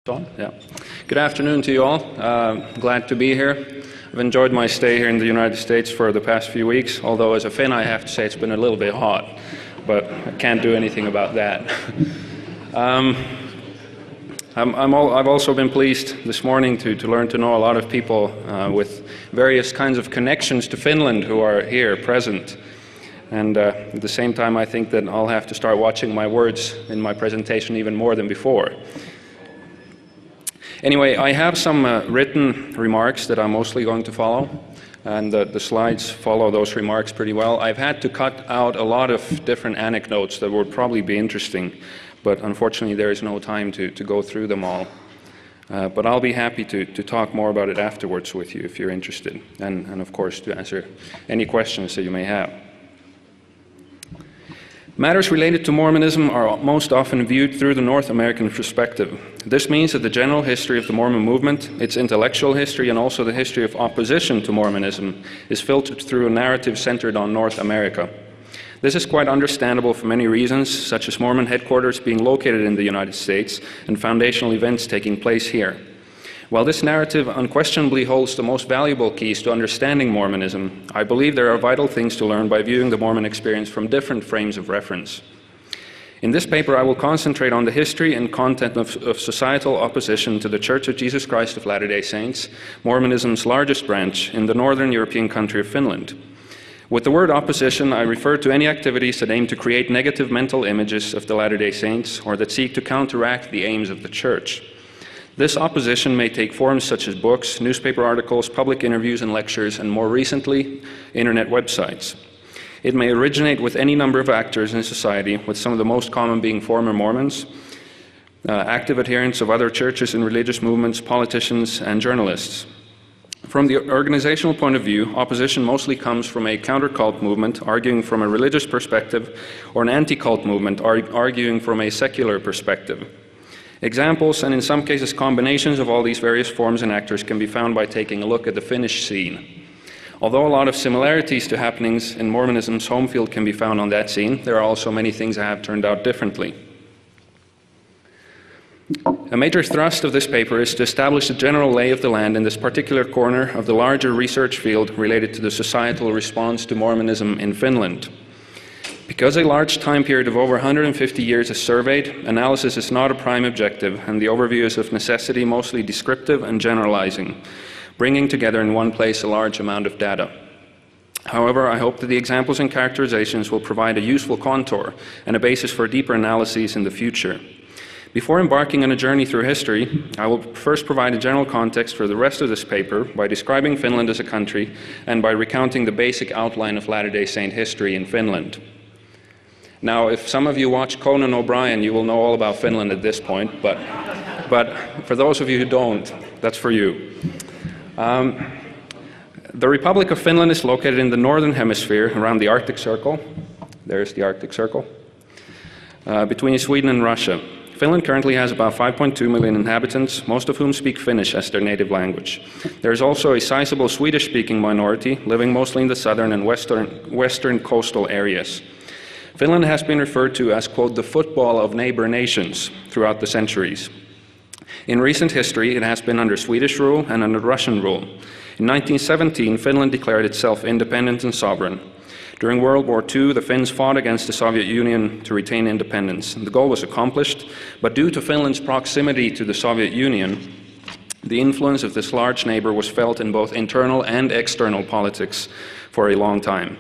Yeah. Good afternoon to you all. Glad to be here. I've enjoyed my stay here in the United States for the past few weeks, although as a Finn I have to say it's been a little bit hot, but I can't do anything about that. I've also been pleased this morning to learn to know a lot of people with various kinds of connections to Finland who are here present. And at the same time I think that I'll have to start watching my words in my presentation even more than before. Anyway, I have some written remarks that I'm mostly going to follow, and the slides follow those remarks pretty well. I've had to cut out a lot of different anecdotes that would probably be interesting, but unfortunately there is no time to go through them all. But I'll be happy to talk more about it afterwards with you if you're interested, and of course to answer any questions that you may have. Matters related to Mormonism are most often viewed through the North American perspective. This means that the general history of the Mormon movement, its intellectual history, and also the history of opposition to Mormonism is filtered through a narrative centered on North America. This is quite understandable for many reasons, such as Mormon headquarters being located in the United States and foundational events taking place here. While this narrative unquestionably holds the most valuable keys to understanding Mormonism, I believe there are vital things to learn by viewing the Mormon experience from different frames of reference. In this paper, I will concentrate on the history and content of societal opposition to the Church of Jesus Christ of Latter-day Saints, Mormonism's largest branch in the northern European country of Finland. With the word opposition, I refer to any activities that aim to create negative mental images of the Latter-day Saints or that seek to counteract the aims of the Church. This opposition may take forms such as books, newspaper articles, public interviews and lectures, and more recently, internet websites. It may originate with any number of actors in society, with some of the most common being former Mormons, active adherents of other churches and religious movements, politicians, and journalists. From the organizational point of view, opposition mostly comes from a counter-cult movement arguing from a religious perspective, or an anti-cult movement arguing from a secular perspective. Examples, and in some cases combinations of all these various forms and actors, can be found by taking a look at the Finnish scene. Although a lot of similarities to happenings in Mormonism's home field can be found on that scene, there are also many things that have turned out differently. A major thrust of this paper is to establish a general lay of the land in this particular corner of the larger research field related to the societal response to Mormonism in Finland. Because a large time period of over 150 years is surveyed, analysis is not a prime objective, and the overview is of necessity mostly descriptive and generalizing, bringing together in one place a large amount of data. However, I hope that the examples and characterizations will provide a useful contour and a basis for deeper analyses in the future. Before embarking on a journey through history, I will first provide a general context for the rest of this paper by describing Finland as a country and by recounting the basic outline of Latter-day Saint history in Finland. Now, if some of you watch Conan O'Brien, you will know all about Finland at this point, but for those of you who don't, that's for you. The Republic of Finland is located in the northern hemisphere around the Arctic Circle. There's the Arctic Circle. Between Sweden and Russia. Finland currently has about 5.2 million inhabitants, most of whom speak Finnish as their native language. There is also a sizable Swedish-speaking minority, living mostly in the southern and western coastal areas. Finland has been referred to as, quote, the football of neighbor nations throughout the centuries. In recent history, it has been under Swedish rule and under Russian rule. In 1917, Finland declared itself independent and sovereign. During World War II, the Finns fought against the Soviet Union to retain independence. The goal was accomplished, but due to Finland's proximity to the Soviet Union, the influence of this large neighbor was felt in both internal and external politics for a long time.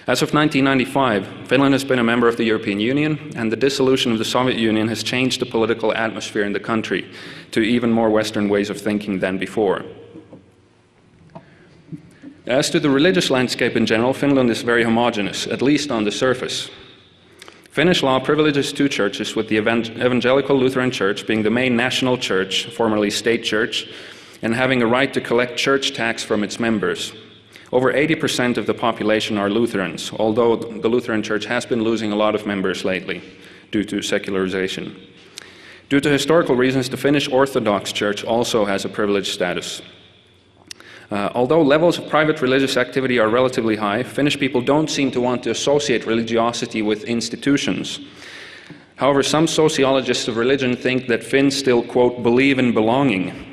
As of 1995, Finland has been a member of the European Union, and the dissolution of the Soviet Union has changed the political atmosphere in the country to even more Western ways of thinking than before. As to the religious landscape in general, Finland is very homogeneous, at least on the surface. Finnish law privileges two churches, with the Evangelical Lutheran Church being the main national church, formerly state church, and having a right to collect church tax from its members. Over 80% of the population are Lutherans, although the Lutheran Church has been losing a lot of members lately due to secularization. Due to historical reasons, the Finnish Orthodox Church also has a privileged status. Although levels of private religious activity are relatively high, Finnish people don't seem to want to associate religiosity with institutions. However, some sociologists of religion think that Finns still, quote, believe in belonging.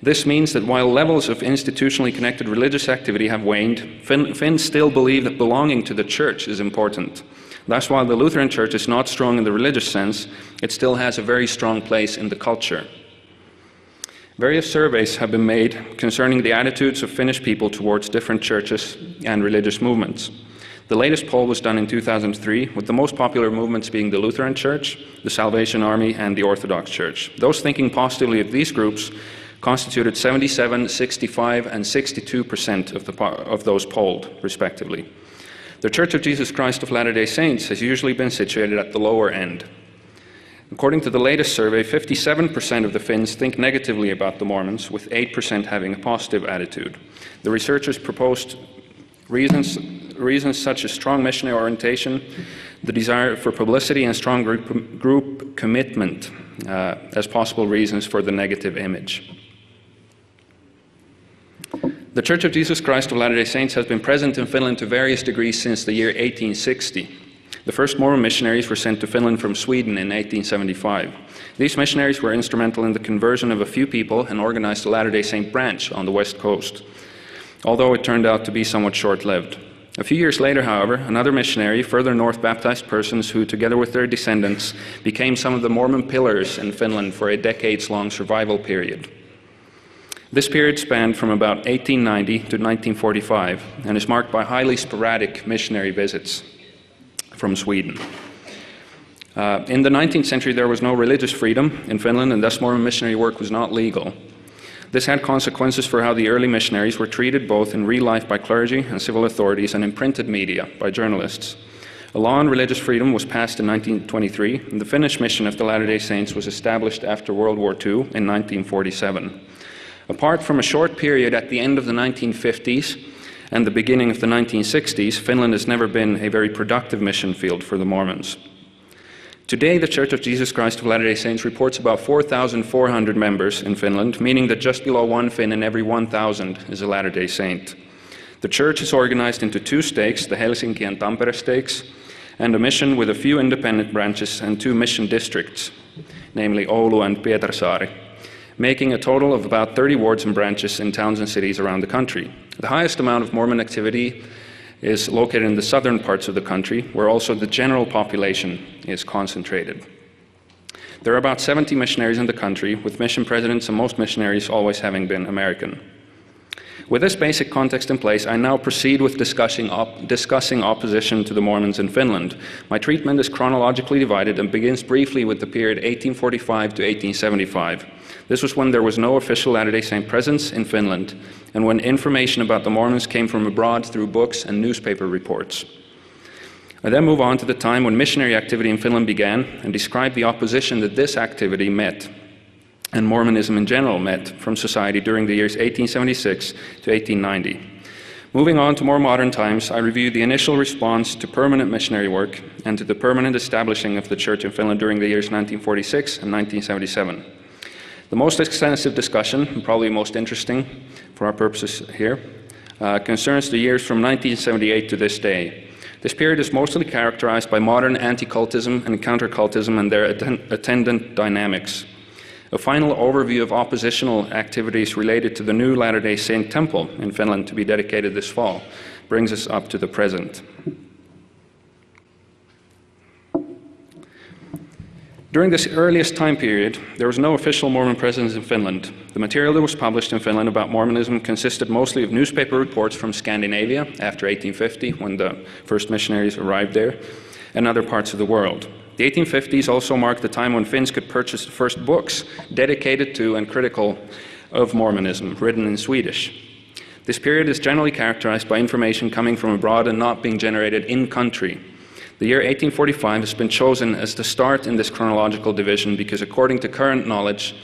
This means that while levels of institutionally connected religious activity have waned, Finns still believe that belonging to the church is important. Thus, while the Lutheran Church is not strong in the religious sense, it still has a very strong place in the culture. Various surveys have been made concerning the attitudes of Finnish people towards different churches and religious movements. The latest poll was done in 2003, with the most popular movements being the Lutheran Church, the Salvation Army, and the Orthodox Church. Those thinking positively of these groups constituted 77%, 65%, and 62% of those polled, respectively. The Church of Jesus Christ of Latter-day Saints has usually been situated at the lower end. According to the latest survey, 57% of the Finns think negatively about the Mormons, with 8% having a positive attitude. The researchers proposed reasons such as strong missionary orientation, the desire for publicity, and strong group commitment as possible reasons for the negative image. The Church of Jesus Christ of Latter-day Saints has been present in Finland to various degrees since the year 1860. The first Mormon missionaries were sent to Finland from Sweden in 1875. These missionaries were instrumental in the conversion of a few people and organized a Latter-day Saint branch on the west coast, although it turned out to be somewhat short-lived. A few years later, however, another missionary further north baptized persons who, together with their descendants, became some of the Mormon pillars in Finland for a decades-long survival period. This period spanned from about 1890 to 1945 and is marked by highly sporadic missionary visits from Sweden. In the 19th century, there was no religious freedom in Finland, and thus Mormon missionary work was not legal. This had consequences for how the early missionaries were treated both in real life by clergy and civil authorities and in printed media by journalists. A law on religious freedom was passed in 1923, and the Finnish mission of the Latter-day Saints was established after World War II in 1947. Apart from a short period at the end of the 1950s and the beginning of the 1960s, Finland has never been a very productive mission field for the Mormons. Today, the Church of Jesus Christ of Latter-day Saints reports about 4,400 members in Finland, meaning that just below one Finn in every 1,000 is a Latter-day Saint. The Church is organized into two stakes, the Helsinki and Tampere stakes, and a mission with a few independent branches and two mission districts, namely Oulu and Pietarsaari, making a total of about 30 wards and branches in towns and cities around the country. The highest amount of Mormon activity is located in the southern parts of the country, where also the general population is concentrated. There are about 70 missionaries in the country, with mission presidents and most missionaries always having been American. With this basic context in place, I now proceed with discussing opposition to the Mormons in Finland. My treatment is chronologically divided and begins briefly with the period 1845 to 1875. This was when there was no official Latter-day Saint presence in Finland, and when information about the Mormons came from abroad through books and newspaper reports. I then move on to the time when missionary activity in Finland began and describe the opposition that this activity met, and Mormonism in general met, from society during the years 1876 to 1890. Moving on to more modern times, I review the initial response to permanent missionary work and to the permanent establishing of the Church in Finland during the years 1946 and 1977. The most extensive discussion, and probably most interesting for our purposes here, concerns the years from 1978 to this day. This period is mostly characterized by modern anti-cultism and counter-cultism and their attendant dynamics. A final overview of oppositional activities related to the new Latter-day Saint Temple in Finland to be dedicated this fall brings us up to the present. During this earliest time period, there was no official Mormon presence in Finland. The material that was published in Finland about Mormonism consisted mostly of newspaper reports from Scandinavia after 1850, when the first missionaries arrived there, and other parts of the world. The 1850s also marked the time when Finns could purchase the first books dedicated to and critical of Mormonism, written in Swedish. This period is generally characterized by information coming from abroad and not being generated in-country. The year 1845 has been chosen as the start in this chronological division because, according to current knowledge,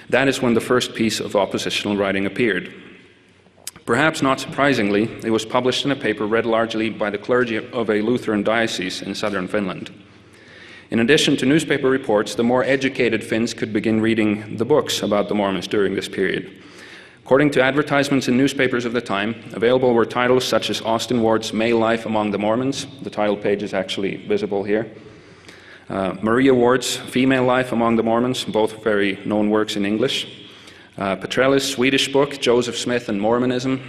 that is when the first piece of oppositional writing appeared. Perhaps not surprisingly, it was published in a paper read largely by the clergy of a Lutheran diocese in southern Finland. In addition to newspaper reports, the more educated Finns could begin reading the books about the Mormons during this period. According to advertisements in newspapers of the time, available were titles such as Austin Ward's May Life Among the Mormons. The title page is actually visible here. Maria Ward's Female Life Among the Mormons, both very known works in English. Petrellis' Swedish book, Joseph Smith and Mormonism,